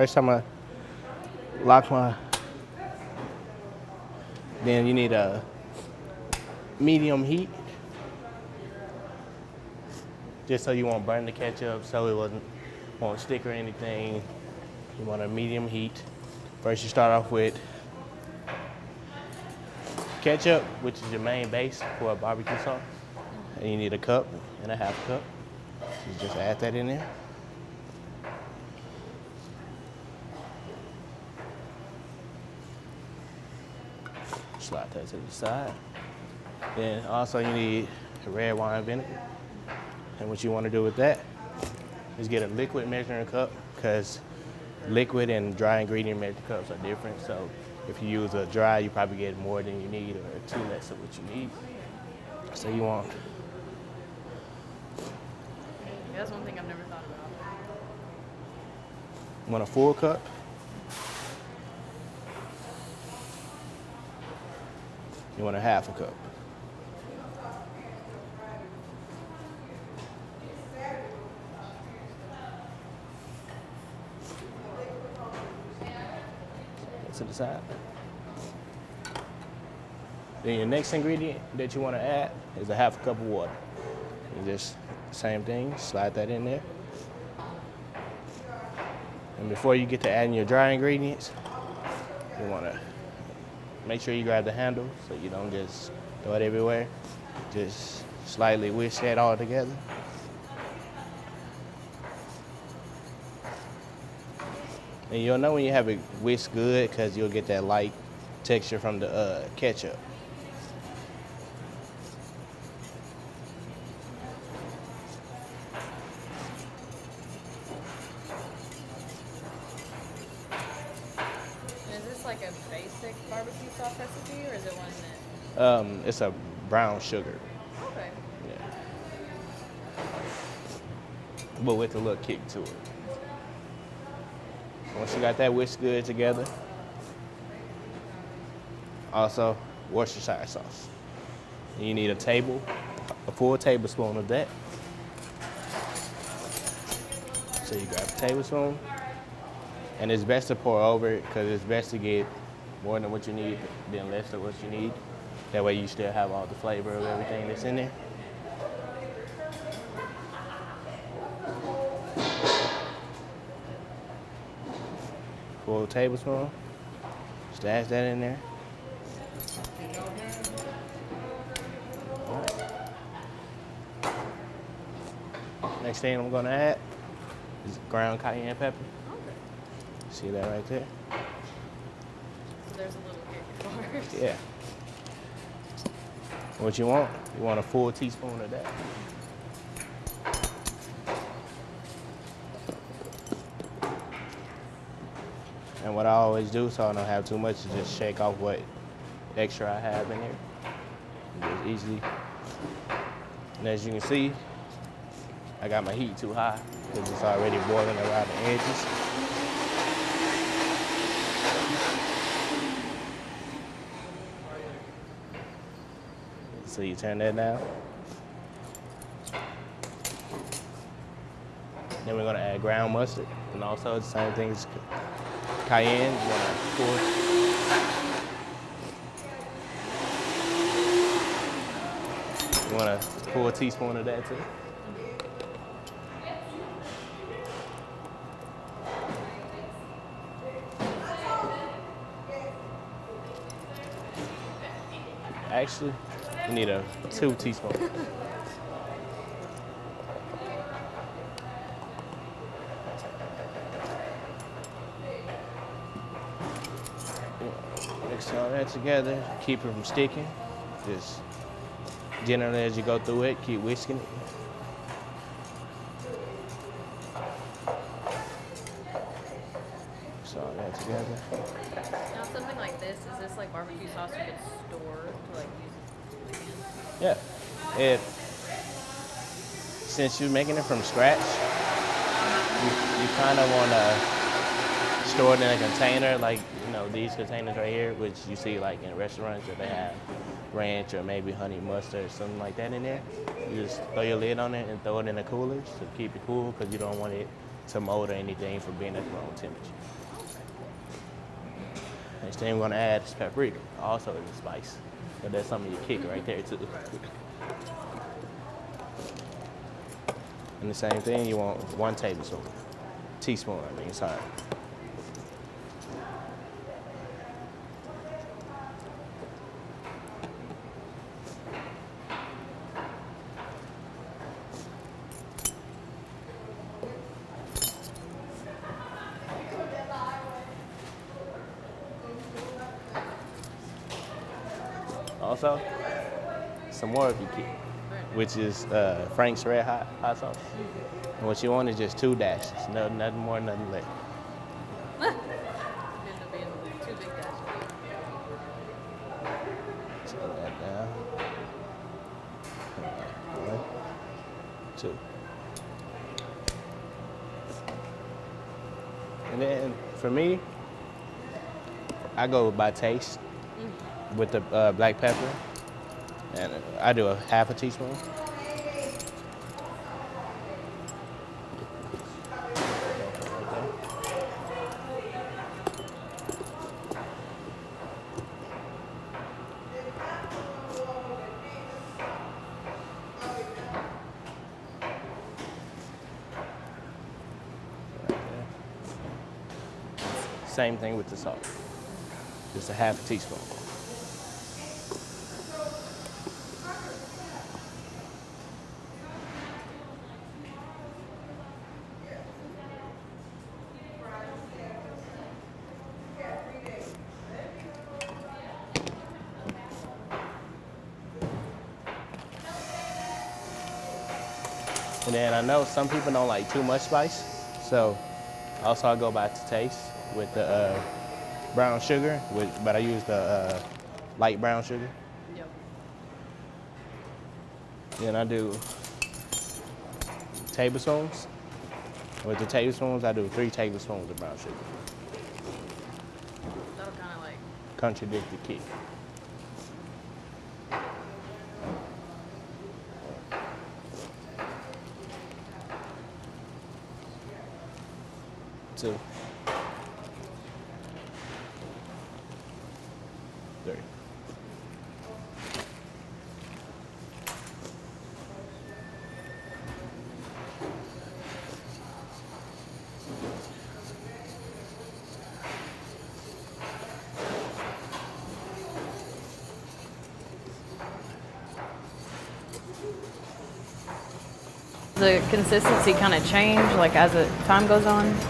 first time I lock my, then you need a medium heat, just so you won't burn the ketchup, so it won't stick or anything. You want a medium heat. First you start off with ketchup, which is your main base for a barbecue sauce. And you need a cup and a half cup. You just add that in there. Slide that to the side. Then also you need red wine vinegar. And what you want to do with that is get a liquid measuring cup, because liquid and dry ingredient measuring cups are different. So if you use a dry, you probably get more than you need or too less of what you need. So you want... That's one thing I've never thought about. You want a full cup. You want a half a cup. To the side. Then your next ingredient that you want to add is a half a cup of water. You just, same thing, slide that in there. And before you get to adding your dry ingredients, you want to make sure you grab the handle so you don't just throw it everywhere. Just slightly whisk that all together. And you'll know when you have it whisked good, because you'll get that light texture from the ketchup. And is this like a basic barbecue sauce recipe, or is it one that... It's a brown sugar. Okay. Yeah. But with a little kick to it. Once you got that whisked good together, also Worcestershire sauce. You need a full tablespoon of that. So you grab a tablespoon, and it's best to pour over it, because it's best to get more than what you need than less of what you need. That way you still have all the flavor of everything that's in there. Full tablespoon. Just add that in there. All right. Next thing I'm gonna add is ground cayenne pepper. Okay. See that right there? So there's a little kick first. Yeah. What you want a full teaspoon of that. And what I always do, so I don't have too much, is just shake off what extra I have in here. Just easily. And as you can see, I got my heat too high, because it's already boiling around the edges. So you turn that down. Then we're gonna add ground mustard, and also the same thing as cayenne. You want a full teaspoon of that too. Actually, you need a 2 teaspoons. Mix all that together, keep it from sticking. Just generally as you go through it, keep whisking it. Mix all that together. Now something like this, is this like barbecue sauce you could store to like use it again? Yeah. Since you're making it from scratch, you kind of want to store it in a container, like these containers right here, which you see like in restaurants that they have ranch or maybe honey mustard or something like that in there. You just throw your lid on it and throw it in the cooler to keep it cool, because you don't want it to mold or anything from being at the wrong temperature. Next thing we're gonna add is paprika, also is a spice. But that's something you kick right there too. And the same thing, you want 1 teaspoon, sorry. Also, some more if you keep, which is Frank's Red Hot Sauce. And what you want is just 2 dashes, nothing more, nothing less. End up being 2 big dashes. Turn that down. 1, 2. And then for me, I go by taste with the black pepper, and I do a 1/2 teaspoon. Same thing with the salt, just a 1/2 teaspoon. And then I know some people don't like too much spice, so also I go by taste with the brown sugar, but I use the light brown sugar. Yep. Then I do tablespoons. With the tablespoons, I do 3 tablespoons of brown sugar. That'll kind of like Contradict the kick. Two. 3. the consistency kind of change like as the time goes on. Does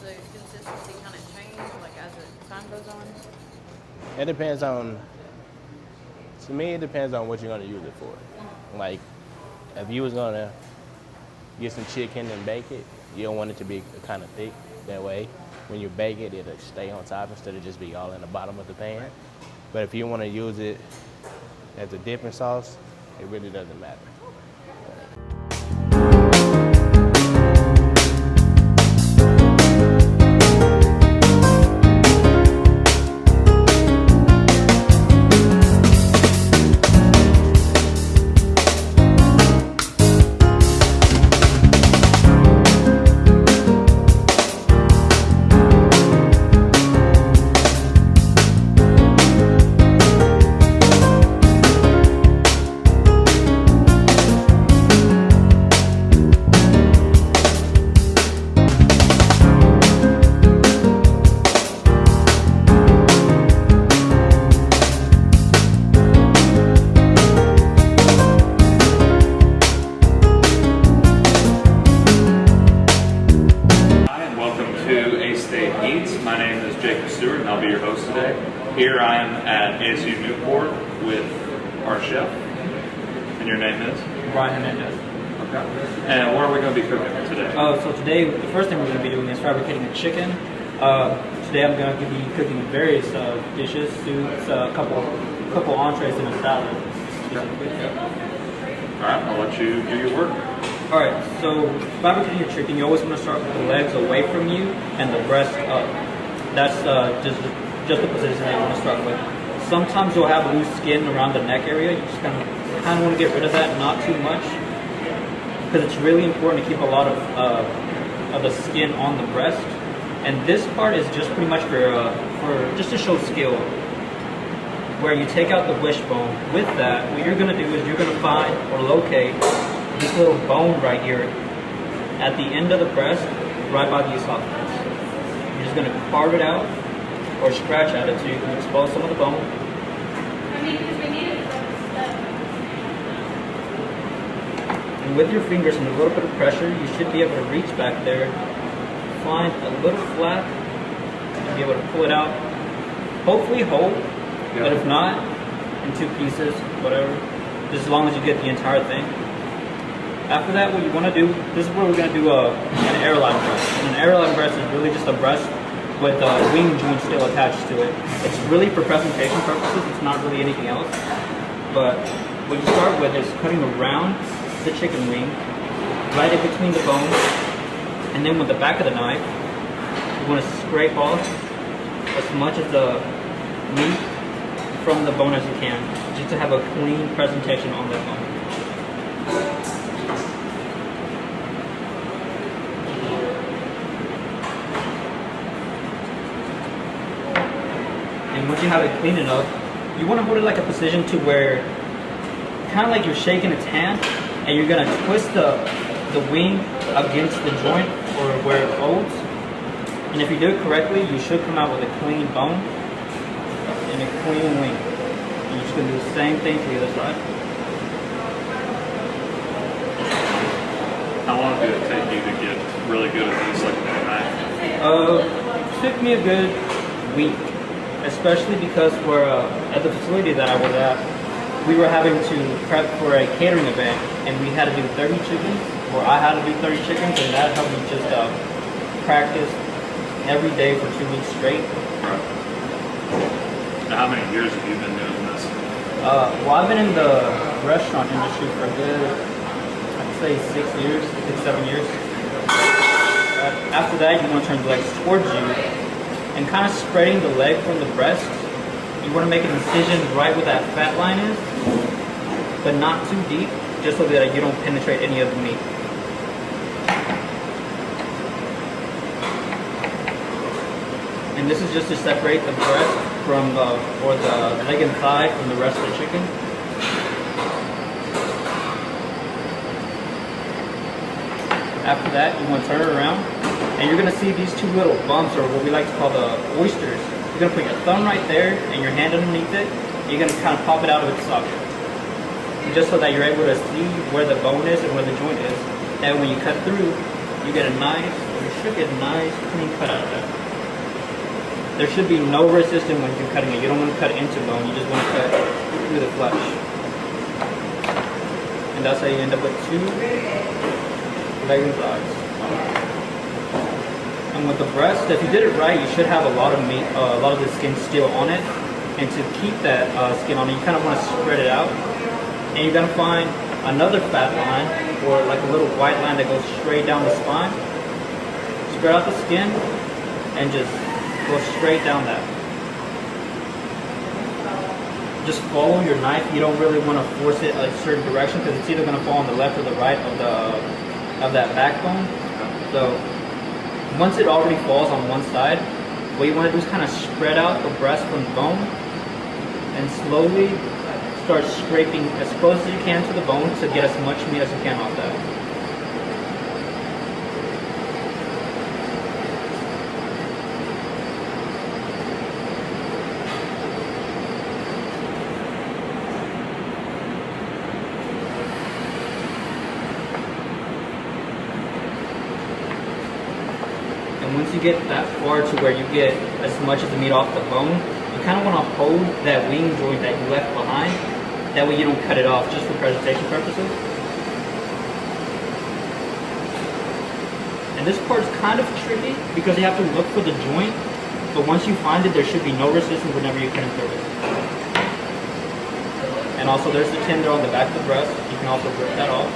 the consistency kind of change like as the time goes on? It depends on. To me, it depends on what you're gonna use it for. Like, if you was gonna get some chicken and bake it, you don't want it to be kind of thick. That way, when you bake it, it'll stay on top instead of just be all in the bottom of the pan. But if you want to use it as a dipping sauce, it really doesn't matter. Here I am at ASU Newport with our chef, and your name is? Brian Hernandez. Okay. And what are we going to be cooking today? So today, the first thing we're going to be doing is fabricating a chicken. Today I'm going to be cooking various dishes, soups, a couple entrees, and a salad. Alright, I'll let you do your work. Alright, so fabricating your chicken, you always want to start with the legs away from you and the breast up. That's just the position that you want to start with. Sometimes you'll have loose skin around the neck area. You just kind of want to get rid of that, not too much, because it's really important to keep a lot of the skin on the breast And this part is just pretty much for just to show skill, where you take out the wishbone. With that, what you're gonna do is you're gonna find or locate this little bone right here at the end of the breast, right by the esophagus. You're just gonna carve it out or scratch at it so you can expose some of the bone. And with your fingers and a little bit of pressure, you should be able to reach back there, find a little flap, and be able to pull it out. Hopefully whole, but if not, in 2 pieces, whatever. Just as long as you get the entire thing. After that, what you want to do, this is where we're going to do an airline breast. And an airline breast is really just a breast with a wing joint still attached to it. It's really for presentation purposes, it's not really anything else. But what you start with is cutting around the chicken wing, right in between the bones, and then with the back of the knife, you want to scrape off as much of the meat from the bone as you can, just to have a clean presentation on that bone. And once you have it clean enough, you want to hold it like a position to where, kind of like you're shaking its hand, and you're going to twist the wing against the joint or where it folds. And if you do it correctly, you should come out with a clean bone and a clean wing. And you're just going to do the same thing to the other side. How long did it take you to get really good at this, like with a knife? It took me a good week, especially because we're at the facility that I was at, we were having to prep for a catering event, and we had to do 30 chickens, or I had to do 30 chickens, and that helped me just practice every day for 2 weeks straight. Right. Now, how many years have you been doing this? Well, I've been in the restaurant industry for a good, I'd say 6 years, 7 years. After that, you want to turn the legs towards you, and kind of spreading the leg from the breast. You want to make an incision right where that fat line is, but not too deep, just so that you don't penetrate any of the meat. And this is just to separate the breast from or the leg and thigh from the rest of the chicken. After that, you want to turn it around, and you're going to see these 2 little bumps, or what we like to call the oysters. You're going to put your thumb right there and your hand underneath it. You're going to kind of pop it out of its socket, just so that you're able to see where the bone is and where the joint is. And when you cut through, you get a nice, or you should get a nice clean cut out of that. There should be no resistance when you're cutting it. You don't want to cut into bone, you just want to cut through the flesh. And that's how you end up with 2 legs and thighs. And with the breast, if you did it right, you should have a lot of meat, a lot of the skin still on it. And to keep that skin on it, you kind of want to spread it out. And you're going to find another fat line, or like a little white line that goes straight down the spine. Spread out the skin, and just go straight down that. Just follow your knife. You don't really want to force it a certain direction, because it's either going to fall on the left or the right of that backbone. So once it already falls on one side, what you want to do is kind of spread out the breast from the bone and slowly start scraping as close as you can to the bone to get as much meat as you can off that. And once you get that far to where you get as much of the meat off the bone, you kind of want to hold that wing joint that you left behind. That way you don't cut it off, just for presentation purposes. And this part is kind of tricky because you have to look for the joint, but once you find it, there should be no resistance whenever you cut through it. And also there's the tender on the back of the breast. You can also rip that off.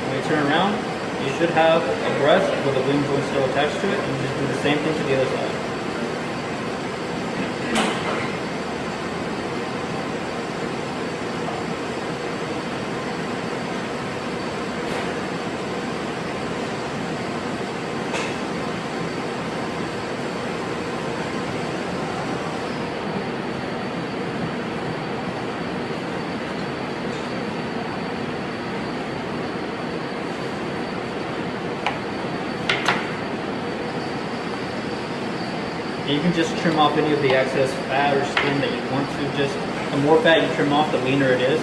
When you turn around, you should have a breast with a wing joint still attached to it, and you just do the same thing to the other side. And you can just trim off any of the excess fat or skin that you want to. Just the more fat you trim off, the leaner it is.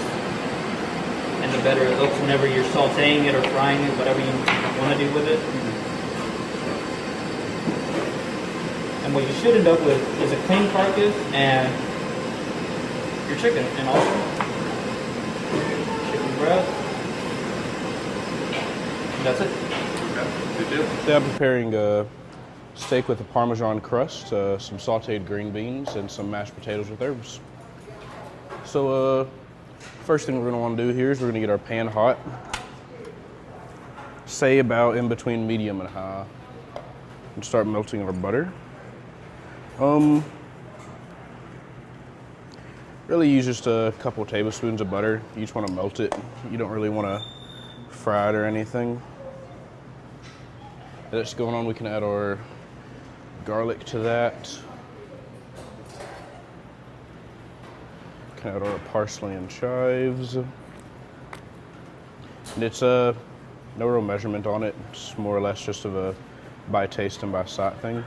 And the better it looks whenever you're sauteing it or frying it, whatever you want to do with it. And what you should end up with is a clean carcass and your chicken, and also chicken breast. And that's it. Okay, good deal. Today I'm preparing a steak with a Parmesan crust, some sauteed green beans, and some mashed potatoes with herbs. So first thing we're going to want to do here is we're going to get our pan hot. Say about in between medium and high. And start melting our butter. Really use just a couple tablespoons of butter. You just want to melt it. You don't really want to fry it or anything. That's going on, we can add our garlic to that. Can add our parsley and chives. And it's no real measurement on it. It's more or less just of a by taste and by sight thing.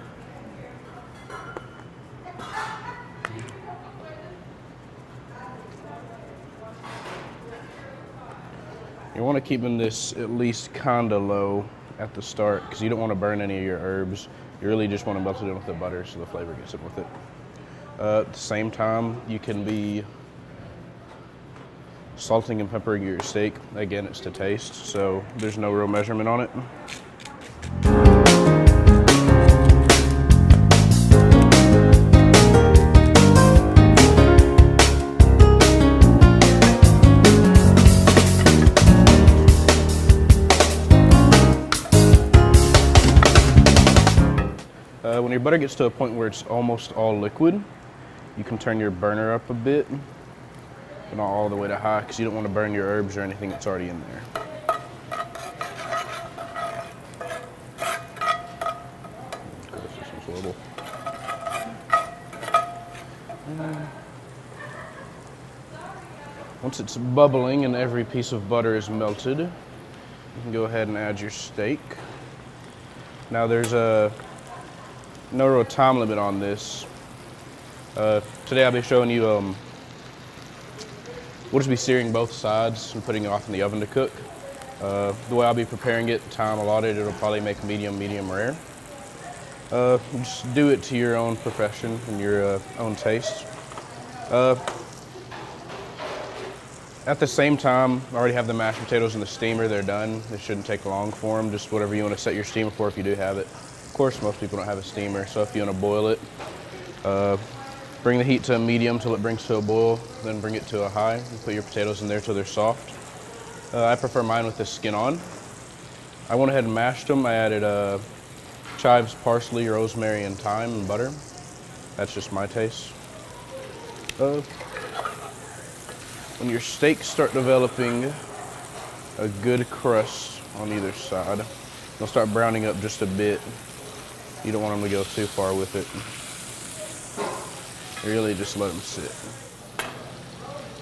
You want to keep this at least kind of low at the start because you don't want to burn any of your herbs. You really just want to melt it in with the butter so the flavor gets in with it. At the same time, you can be salting and peppering your steak. Again, it's to taste, so there's no real measurement on it. When your butter gets to a point where it's almost all liquid, you can turn your burner up a bit, but not all the way to high because you don't want to burn your herbs or anything that's already in there. Once it's bubbling and every piece of butter is melted, you can go ahead and add your steak. Now there's no real time limit on this. Today I'll be showing you, we'll just be searing both sides and putting it off in the oven to cook. The way I'll be preparing it, time allotted, it'll probably make medium rare. Just do it to your own profession and your own taste. At the same time, I already have the mashed potatoes in the steamer, they're done. It shouldn't take long for them, just whatever you want to set your steamer for if you do have it. Of course, most people don't have a steamer, so if you want to boil it, bring the heat to a medium till it brings to a boil, then bring it to a high, and put your potatoes in there till they're soft. I prefer mine with the skin on. I went ahead and mashed them. I added chives, parsley, rosemary, and thyme and butter. That's just my taste. When your steaks start developing a good crust on either side, they'll start browning up just a bit. You don't want them to go too far with it. Really just let them sit.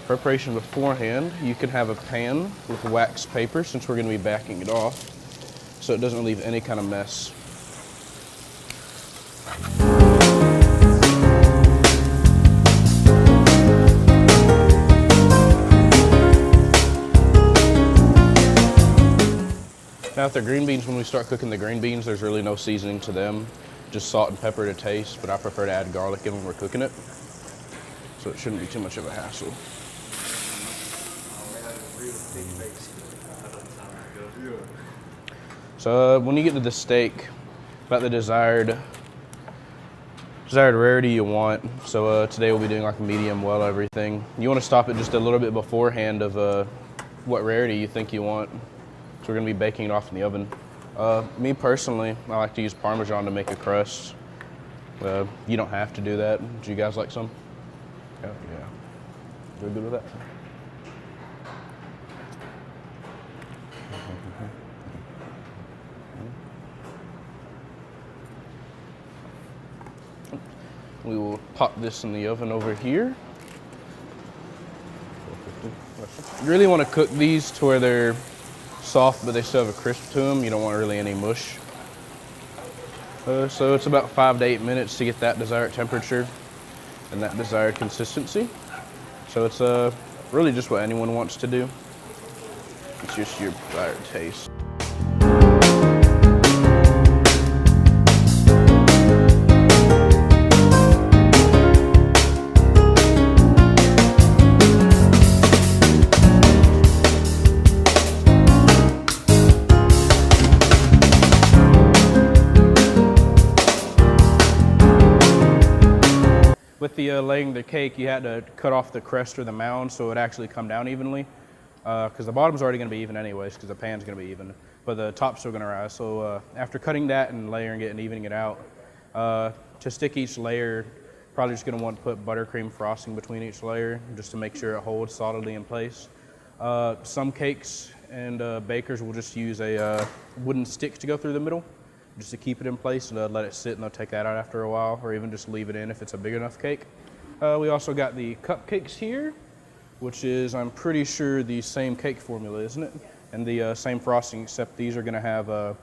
Preparation beforehand, you can have a pan with wax paper since we're going to be backing it off so it doesn't leave any kind of mess. Now with the green beans, when we start cooking the green beans, there's really no seasoning to them. Just salt and pepper to taste, but I prefer to add garlic in when we're cooking it. So it shouldn't be too much of a hassle. So when you get to the steak, about the desired rarity you want. So today we'll be doing like a medium well everything. You want to stop it just a little bit beforehand of what rarity you think you want. So we're going to be baking it off in the oven. Me personally, I like to use Parmesan to make a crust. You don't have to do that. Do you guys like some? Yeah. You're good with that? We will pop this in the oven over here. You really want to cook these to where they're soft, but they still have a crisp to them. You don't want really any mush. So it's about 5 to 8 minutes to get that desired temperature and that desired consistency. So it's really just what anyone wants to do. It's just your desired taste. With the laying the cake, you had to cut off the crest or the mound so it would actually come down evenly. Because the bottom's already going to be even anyways, because the pan's going to be even, but the top's still going to rise. So after cutting that and layering it and evening it out, to stick each layer, probably just going to want to put buttercream frosting between each layer just to make sure it holds solidly in place. Some cakes and bakers will just use a wooden stick to go through the middle, just to keep it in place and let it sit, and they'll take that out after a while, or even just leave it in if it's a big enough cake. We also got the cupcakes here, which is, I'm pretty sure, the same cake formula, isn't it? And the same frosting, except these are gonna have the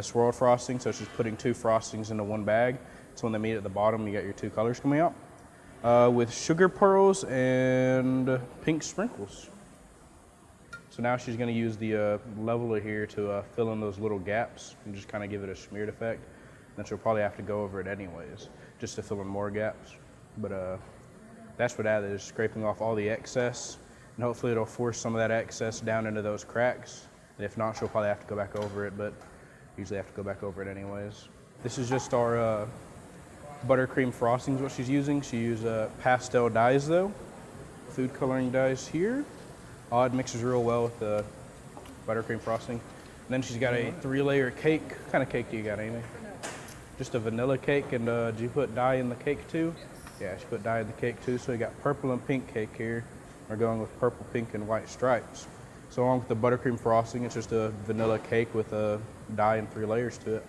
swirled frosting, so it's just putting 2 frostings into one bag. So when they meet at the bottom, you got your 2 colors coming out, with sugar pearls and pink sprinkles. So now she's gonna use the leveler here to fill in those little gaps and just kind of give it a smeared effect. Then she'll probably have to go over it anyways, just to fill in more gaps. But that's what that is, scraping off all the excess, and hopefully it'll force some of that excess down into those cracks. And if not, she'll probably have to go back over it, but usually have to go back over it anyways. This is just our buttercream frosting is what she's using. She used pastel dyes though, food coloring dyes here. It mixes real well with the buttercream frosting. And then she's got a 3-layer cake. What kind of cake do you got, Amy? Just a vanilla cake, and did you put dye in the cake too? Yeah, she put dye in the cake too. So we got purple and pink cake here. We're going with purple, pink, and white stripes. So along with the buttercream frosting, it's just a vanilla cake with a dye and 3 layers to it.